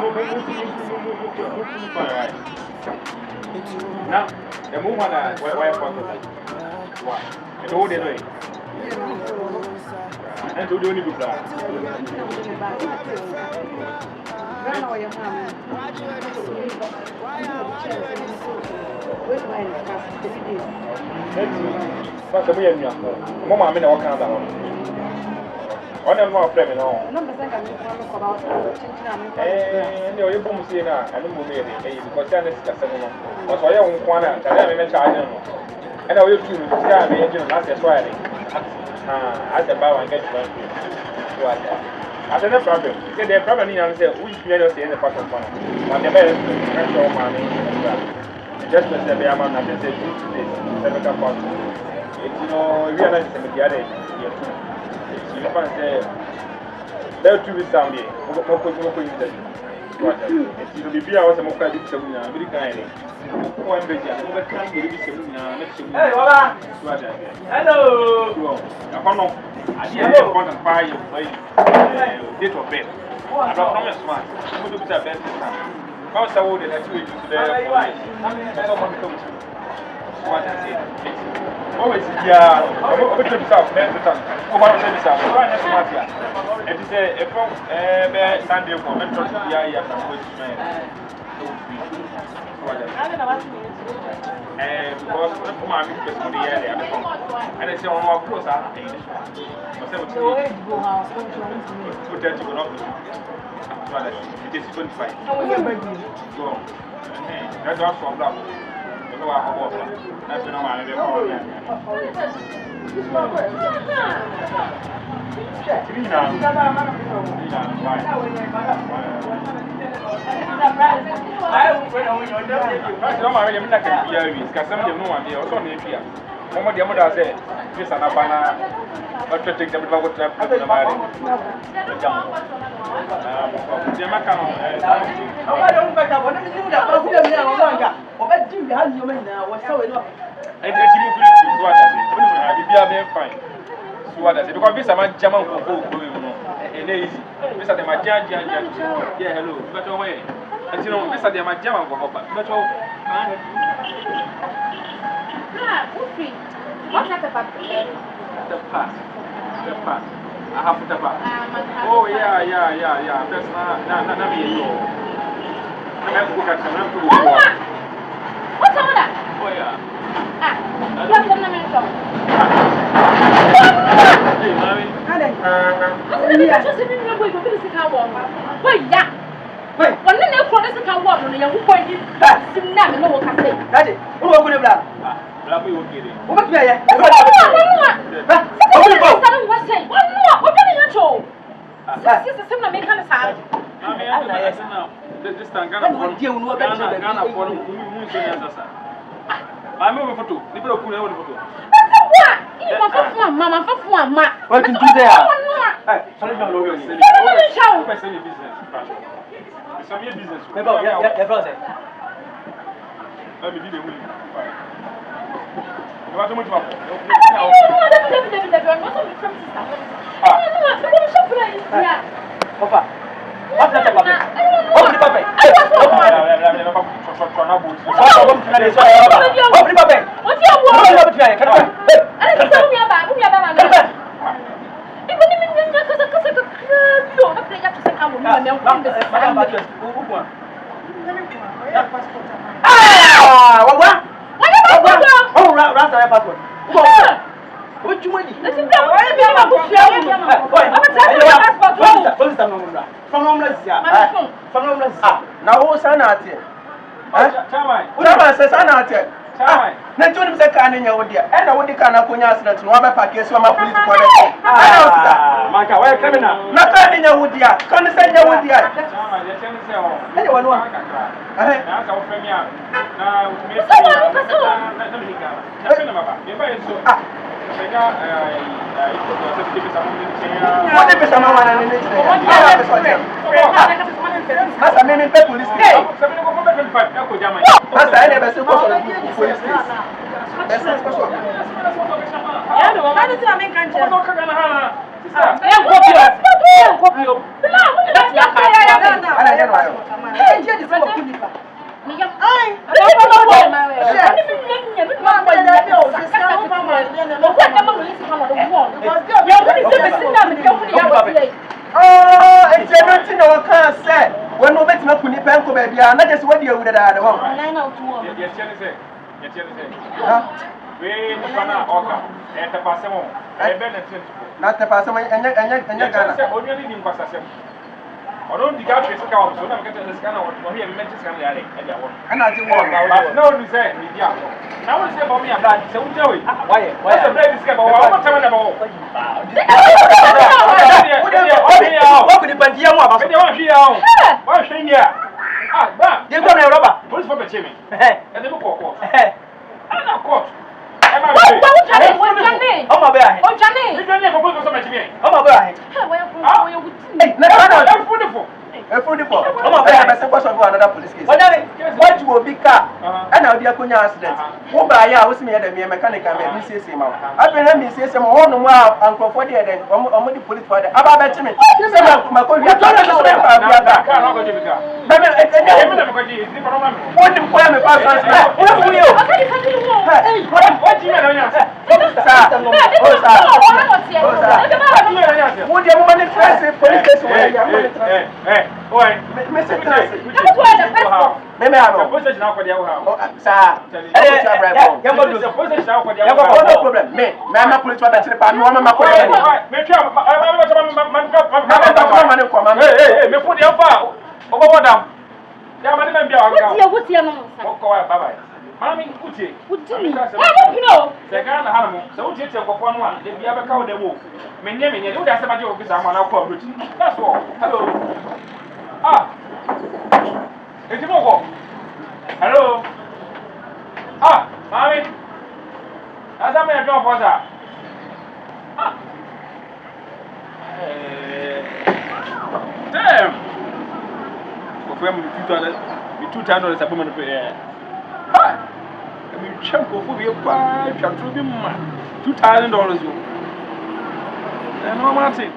Now, the movement why for why? And all the way. And to do any good plan. That's a million. Mama, I mean, what kind of on them more frame no. Eh, you boom see na, and move here, because then it's just a no. Was why you want to tell me charge no. And I will do the sky me engine last as well. As a bow and get one. What? I don't have problem. Say the problem is say which player say in the part of one. On the best pressure money. Just to say the amount of say this. You know, we are not in the other. You can say there to be sound here. What could you say? It will be our more credit to me. Very kindly. One big over time will be next to me. Hello. I didn't want to buy your date of birth. I don't promise much. I'm going to be the best. How's the wood that you use there? Someone comes. What I say. Always, yeah, I'm going to himself, then the time. Come on, say himself. And he said, if I'm Sunday for mental, yeah, I'm going to man. And because of my business, and I say, on our clothes, I hate it. Put that to go it is 25. Go. That's also a problem. That's no one ever called me. Because this man German will go easy. Mr. De Magia, yeah, hello, better way. And you know, Mr. De Magia will go back. Better. What's that about the past? The past. I have the past. Oh, yeah. That's not me. I'm going to look at them. What's all that? Oh, yeah. What's the name of Hey, Mary. Wait, one little promise to come walk on the young point. Never know what I say. That's it. Who are going to black? Black will get it. What do you say? One more. What are you told? This is similar mechanics. I mean, this time, Ghana for I'm over for two. People put over for two. Mamma, for one, what did you say? Sorry, no, no, business. Some business. Let me be the winner. What do you want? Papa. What's that about? Open the puppet. Open the puppet. What's your word? I don't tell me about what you want? Now, who's an artist? Says an artist. Not to the can in your dear, and I would can up on us that no other package from a political. Maka, where criminal? Not in your wood, dear. Condescend your wood, dear. Anyone want? What if someone in this? As I mean, police. As I never supposed to police case. That's not special. when we met Makuni Panko, baby, and that is what you would have done. Not the person, and I don't think I should count, so I'm getting this kind of what he mentions. And I do want no reason. Now, say about me and that, so Joey. Why? What's the bread is about? What time about? What could depend here? What should you? Ah, you're going to rubber. Who's for the chimney? And the book. I'm not caught. Oh, my bad. Oh, Johnny. You don't have a book of so much. Oh, my bad. Oh, my bad. I suppose of another police case. What you will be car? And I'll be a Kunya accident. Who by ya was me at the mechanic and me say some. I've been let me say some one more uncle for the other on the police for the about me. My what Mami, Uti, the Ghana animal, so you take one one, then we have a cow the wolf. Many, you that's about your visa, man. I'll call you. That's all. Hello. Ah, it's more. Hello. Ah, Mami, that's how many job was that? Ah, damn. For 2,000 a woman to pay. Ah. Chunk of $5,000. $2,000. And no, Martin.